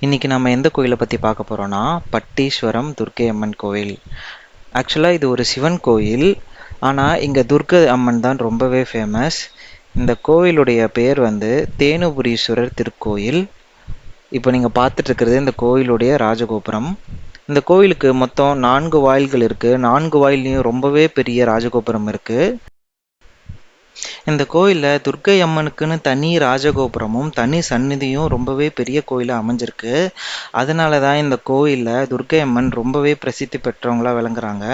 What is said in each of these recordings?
இன்றைக்கி நம்ம எந்த கோயிலை பற்றி பார்க்க போகிறோன்னா பட்டீஸ்வரம் துர்க்கை அம்மன் கோயில். ஆக்சுவலாக இது ஒரு சிவன் கோயில், ஆனால் இங்கே துர்க்கை அம்மன் தான் ரொம்பவே ஃபேமஸ். இந்த கோயிலுடைய பேர் தேனுபுரீஸ்வரர் திருக்கோயில். இப்போ நீங்கள் பார்த்துட்ருக்கிறது இந்த கோயிலுடைய ராஜகோபுரம். இந்த கோயிலுக்கு மொத்தம் 4 வாயில்கள் இருக்குது. 4 வாயில்லையும் ரொம்பவே பெரிய ராஜகோபுரம் இருக்குது. இந்த கோயிலில் துர்க்கை அம்மனுக்குன்னு தனி ராஜகோபுரமும் தனி சந்நிதியும் ரொம்பவே பெரிய கோயிலாக அமைஞ்சிருக்கு. அதனால தான் இந்த கோயிலில் துர்க்கை அம்மன் ரொம்பவே பிரசித்தி பெற்றவங்களா விளங்குறாங்க.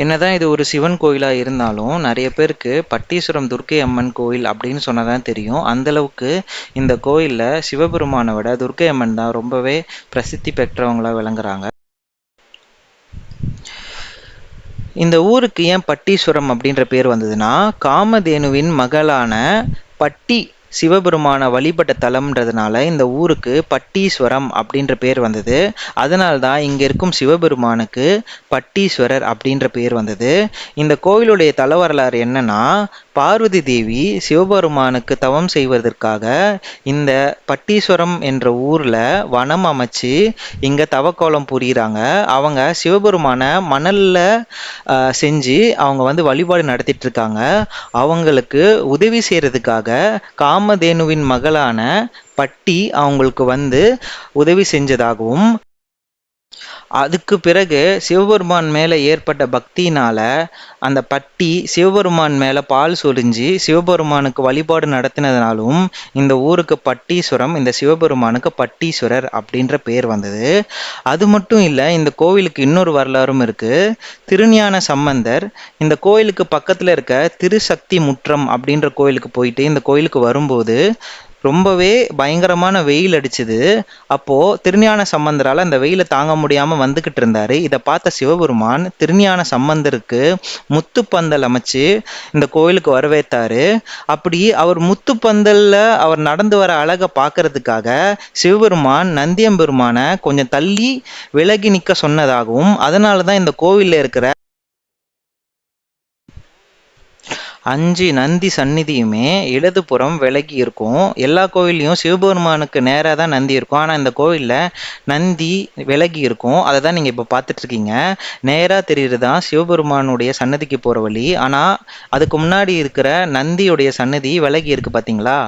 என்னதான் இது ஒரு சிவன் கோயிலாக இருந்தாலும் நிறைய பேருக்கு பட்டீஸ்வரம் துர்க்கை அம்மன் கோயில் அப்படின்னு சொன்னதான் தெரியும். அந்தளவுக்கு இந்த கோயிலில் சிவபெருமானை விட துர்க்கை அம்மன் தான் ரொம்பவே பிரசித்தி பெற்றவங்களா விளங்குறாங்க. இந்த ஊருக்கு ஏன் பட்டீஸ்வரம் அப்படின்ற பேர் வந்ததுன்னா, காமதேனுவின் மகளான பட்டி சிவபெருமான வழிபட்ட தலம்ன்றதுனால இந்த ஊருக்கு பட்டீஸ்வரம் அப்படின்ற பேர் வந்தது. அதனால தான் இங்கே இருக்கும் சிவபெருமானுக்கு பட்டீஸ்வரர் அப்படின்ற பேர் வந்தது. இந்த கோயிலுடைய தல வரலாறு என்னன்னா, பார்வதி தேவி சிவபெருமானுக்கு தவம் செய்வதற்காக இந்த பட்டீஸ்வரம் என்ற ஊரில் வனம் அமைச்சு இங்கே தவக்கோலம் புரிகிறாங்க. அவங்க சிவபெருமான மணலில் செஞ்சு அவங்க வழிபாடு நடத்திட்டு இருக்காங்க. அவங்களுக்கு உதவி செய்கிறதுக்காக காமதேனுவின் மகளான பட்டி அவங்களுக்கு உதவி செஞ்சதாகவும், அதுக்கு பிறகு சிவபெருமான் மேலே ஏற்பட்ட பக்தியினால அந்த பட்டி சிவபெருமான் மேலே பால் சொரிஞ்சு சிவபெருமானுக்கு வழிபாடு நடத்தினதுனாலும் இந்த ஊருக்கு பட்டீஸ்வரம், இந்த சிவபெருமானுக்கு பட்டீஸ்வரர் அப்படின்ற பேர் வந்தது. அது மட்டும் இல்லை, இந்த கோவிலுக்கு இன்னொரு வரலாறும் இருக்குது. திருஞான சம்பந்தர் இந்த கோயிலுக்கு பக்கத்தில் இருக்க திருசக்தி முற்றம் அப்படின்ற கோயிலுக்கு போயிட்டு இந்த கோயிலுக்கு வரும்போது ரொம்பவே பயங்கரமான வெயில் அடிச்சுது. அப்போது திருஞான சம்பந்தரால் அந்த வெயிலை தாங்க முடியாமல் வந்துக்கிட்டு இருந்தார். இதை பார்த்த சிவபெருமான் திருஞான சம்பந்தருக்கு முத்துப்பந்தல் அமைச்சு இந்த கோயிலுக்கு வரவேற்றார். அப்படி அவர் முத்துப்பந்தலில் அவர் நடந்து வர அழகை பார்க்கறதுக்காக சிவபெருமான் நந்தியம்பெருமானை கொஞ்சம் தள்ளி விலகி நிற்க சொன்னதாகவும், அதனால தான் இந்த கோவிலில் இருக்கிற 5 நந்தி சந்நிதியுமே இடதுபுறம் விலகி இருக்கும். எல்லா கோவில்லையும் சிவபெருமானுக்கு நேராக தான் நந்தி இருக்கும், ஆனால் இந்த கோவிலில் நந்தி விலகி இருக்கும். அதை தான் நீங்கள் இப்போ பார்த்துட்ருக்கீங்க. நேராக தெரிகிறது தான் சிவபெருமானுடைய சன்னதிக்கு போகிற வழி. ஆனால் அதுக்கு முன்னாடி இருக்கிற நந்தியுடைய சன்னதி விலகி இருக்குது, பார்த்தீங்களா?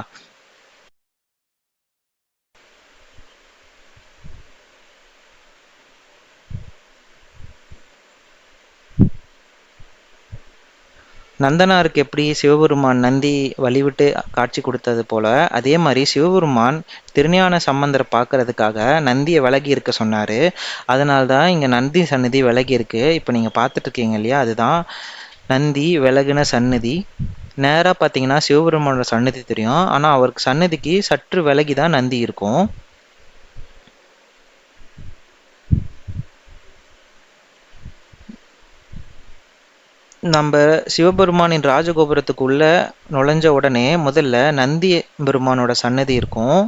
நந்தனாருக்கு எப்படி சிவபெருமான் நந்தி வழிவிட்டு காட்சி கொடுத்தது போல, அதே மாதிரி சிவபெருமான் திருஞான சம்பந்தரை பார்க்கறதுக்காக நந்தியை விலகி இருக்க சொன்னார். அதனால தான் இங்கே நந்தி சன்னதி விலகி இருக்கு. இப்போ நீங்கள் பார்த்துட்டு இருக்கீங்க இல்லையா, அதுதான் நந்தி விலகுன சன்னதி. நேராக பார்த்தீங்கன்னா சிவபெருமானோட சன்னதி தெரியும், ஆனால் அவருக்கு சன்னதிக்கு சற்று விலகி தான் நந்தி இருக்கும். நம்ம சிவபெருமானின் ராஜகோபுரத்துக்குள்ள நுழைஞ்ச உடனே முதல்ல நந்தி பெருமானோட சன்னதி இருக்கும்.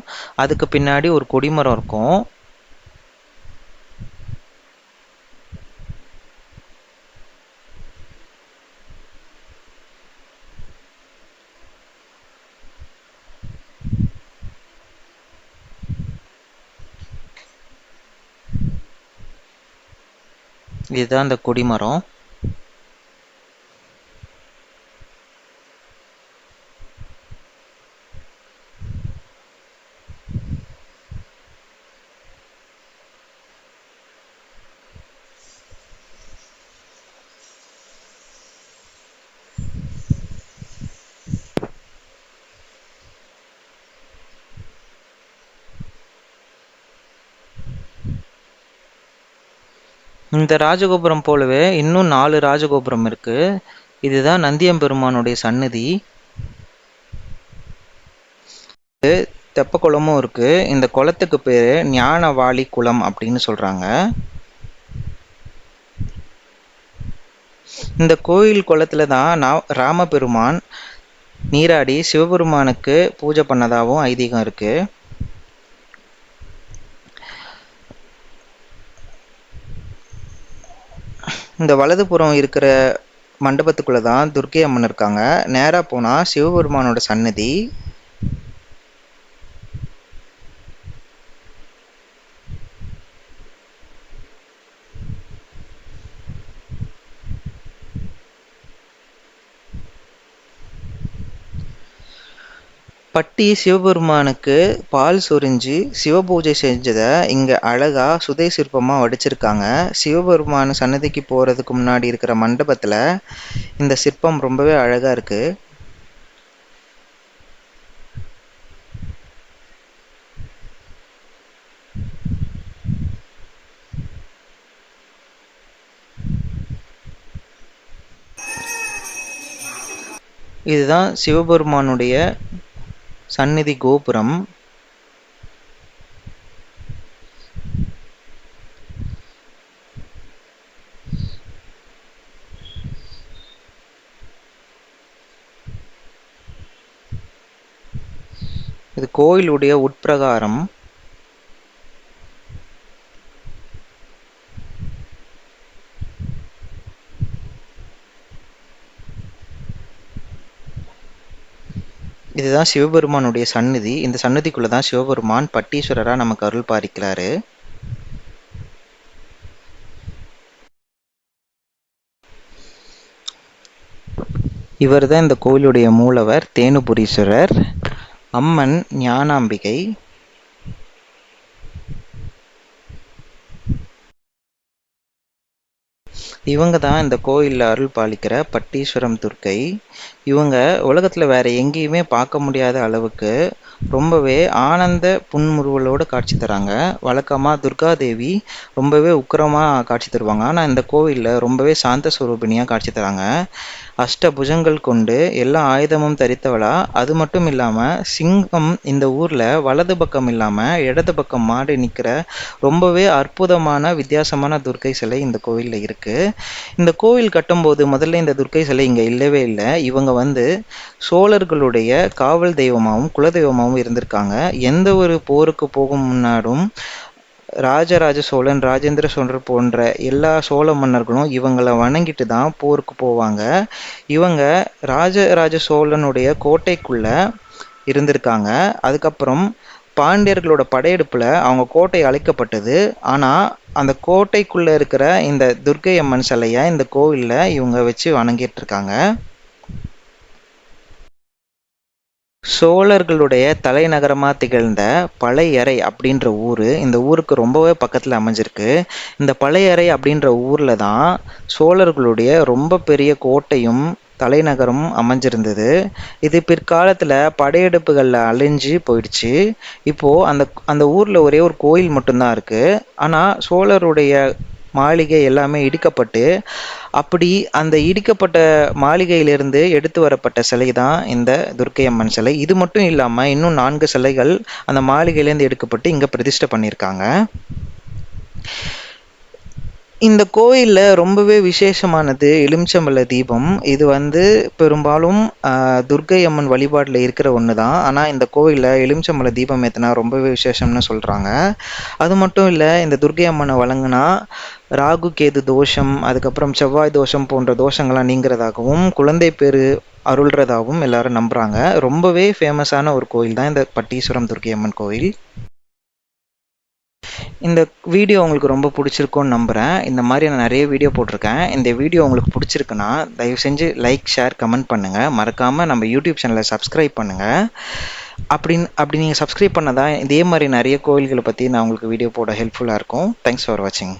அதுக்கு பின்னாடி ஒரு கொடிமரம் இருக்கும். இதுதான் அந்த கொடிமரம். இந்த ராஜகோபுரம் போலவே இன்னும் 4 ராஜகோபுரம் இருக்கு. இதுதான் நந்தியம்பெருமானுடைய சன்னதி. தெப்ப குளமும் இருக்கு. இந்த குளத்துக்கு பேரு ஞானவாளி குளம் அப்படின்னு சொல்றாங்க. இந்த கோயில் குளத்துல தான் ராமபெருமான் நீராடி சிவபெருமானுக்கு பூஜை பண்ணதாகவும் ஐதீகம் இருக்கு. இந்த வலதுபுறம் இருக்கிற மண்டபத்துக்குள்ளே தான் துர்க்கை அம்மன் இருக்காங்க. நேராக போனால் சிவபெருமானோட சன்னதி. பட்டி சிவபெருமானுக்கு பால் சொரிஞ்சு சிவபூஜை செஞ்சதை இங்க அழகா சுதை சிற்பமா வடிச்சிருக்காங்க. சிவபெருமான் சன்னதிக்கு போறதுக்கு முன்னாடி இருக்கிற மண்டபத்துல இந்த சிற்பம் ரொம்பவே அழகா இருக்கு. இதுதான் சிவபெருமானுடைய சந்நிதி கோபுரம். இது கோயிலுடைய உட்பிரகாரம். இதுதான் சிவபெருமானுடைய சந்நிதி. இந்த சந்நிதிக்குள்ளதான் சிவபெருமான் பட்டீஸ்வரரா நமக்கு அருள் பாலிக்கிறாரு. இவர்தான் இந்த கோயிலுடைய மூலவர் தேனுபுரீஸ்வரர். அம்மன் ஞானாம்பிகை. இவங்க தான் இந்த கோயிலில் அருள் பாலிக்கிற பட்டீஸ்வரம் துர்க்கை. இவங்க உலகத்தில் வேற எங்கேயுமே பார்க்க முடியாத அளவுக்கு ரொம்பவே ஆனந்த புன்முறுவலோடு காட்சி தராங்க. வழக்கமாக துர்காதேவி ரொம்பவே உக்கிரமாக காட்சி தருவாங்க. ஆனால் இந்த கோவிலில் ரொம்பவே சாந்த ஸ்வரூபிணியாக காட்சி தராங்க. அஷ்டபுஜங்கள் கொண்டு எல்லா ஆயுதமும் தரித்தவளா. அது மட்டும் இல்லாமல் சிங்கம் இந்த ஊரில் வலது பக்கம் இல்லாமல் இடது பக்கம் மாடி நிற்கிற ரொம்பவே அற்புதமான வித்தியாசமான துர்க்கை சிலை இந்த கோவிலில் இருக்குது. இந்த கோவில் கட்டும்போது முதல்ல இந்த துர்க்கை சிலை இங்கே இல்லவே இல்லை. இவங்க சோழர்களுடைய காவல் தெய்வமாகவும் குலதெய்வமாகவும் இருந்திருக்காங்க. எந்த ஒரு போருக்கு போகும் முன்னாடும் ராஜராஜ சோழன், ராஜேந்திர சோழர் போன்ற எல்லா சோழ மன்னர்களும் இவங்களை வணங்கிட்டு தான் போருக்கு போவாங்க. இவங்க ராஜராஜ சோழனுடைய கோட்டைக்குள்ள இருந்திருக்காங்க. அதுக்கப்புறம் பாண்டியர்களோட படையெடுப்புல அவங்க கோட்டை அழிக்கப்பட்டது. ஆனா அந்த கோட்டைக்குள்ள இருக்கிற இந்த துர்க்கை அம்மன் சிலைய இந்த கோவில்ல இவங்க வச்சு வணங்கிட்டு இருக்காங்க. சோழர்களுடைய தலைநகரமாக திகழ்ந்த பழையறை அப்படின்ற ஊர் இந்த ஊருக்கு ரொம்பவே பக்கத்தில் அமைஞ்சிருக்கு. இந்த பழையறை அப்படின்ற ஊரில் தான் சோழர்களுடைய ரொம்ப பெரிய கோட்டையும் தலைநகரம் அமைஞ்சிருந்தது. இது பிற்காலத்தில் படையெடுப்புகளில் அழிஞ்சு போயிடுச்சு. இப்போது அந்த அந்த ஊரில் ஒரே ஒரு கோயில் மட்டும்தான் இருக்குது. ஆனால் சோழருடைய மாளிகை எல்லாமே இடிக்கப்பட்டு, அப்படி அந்த இடிக்கப்பட்ட மாளிகையிலிருந்து எடுத்து வரப்பட்ட சிலை தான் இந்த துர்க்கை அம்மன் சிலை. இது மட்டும் இல்லாமல் இன்னும் 4 சிலைகள் அந்த மாளிகையிலேருந்து எடுக்கப்பட்டு இங்கே பிரதிஷ்டை பண்ணியிருக்காங்க. இந்த கோயிலில் ரொம்பவே விசேஷமானது எலுமிச்சம்பழ தீபம். இது பெரும்பாலும் துர்க்கை அம்மன் வழிபாட்டில் இருக்கிற ஒன்று தான். ஆனால் இந்த கோயிலில் எலுமிச்சம்பழ தீபம் ஏற்றினா ரொம்பவே விசேஷம்னு சொல்கிறாங்க. அது மட்டும் இல்லை, இந்த துர்க்கை அம்மனை வழங்கினா ராகு கேது தோஷம், அதுக்கப்புறம் செவ்வாய் தோஷம் போன்ற தோஷங்கள்லாம் நீங்கிறதாகவும் குழந்தை பேரு அருள்றதாகவும் எல்லாரும் நம்புகிறாங்க. ரொம்பவே ஃபேமஸான ஒரு கோயில் தான் இந்த பட்டீஸ்வரம் துர்க்கை அம்மன் கோயில். இந்த வீடியோ உங்களுக்கு ரொம்ப பிடிச்சிருக்கும்னு நம்புகிறேன். இந்த மாதிரி நான் நிறைய வீடியோ போட்டிருக்கேன். இந்த வீடியோ உங்களுக்கு பிடிச்சிருக்குன்னா தயவு செஞ்சு லைக், ஷேர், கமெண்ட் பண்ணுங்கள். மறக்காமல் நம்ம யூடியூப் சேனலை சப்ஸ்கிரைப் பண்ணுங்கள். அப்படி நீங்கள் சப்ஸ்கிரைப் பண்ணதான் இதே மாதிரி நிறைய கோயில்களை பற்றி நான் உங்களுக்கு வீடியோ போட ஹெல்ப்ஃபுல்லாக இருக்கும். தேங்க்ஸ் ஃபார் வாட்சிங்.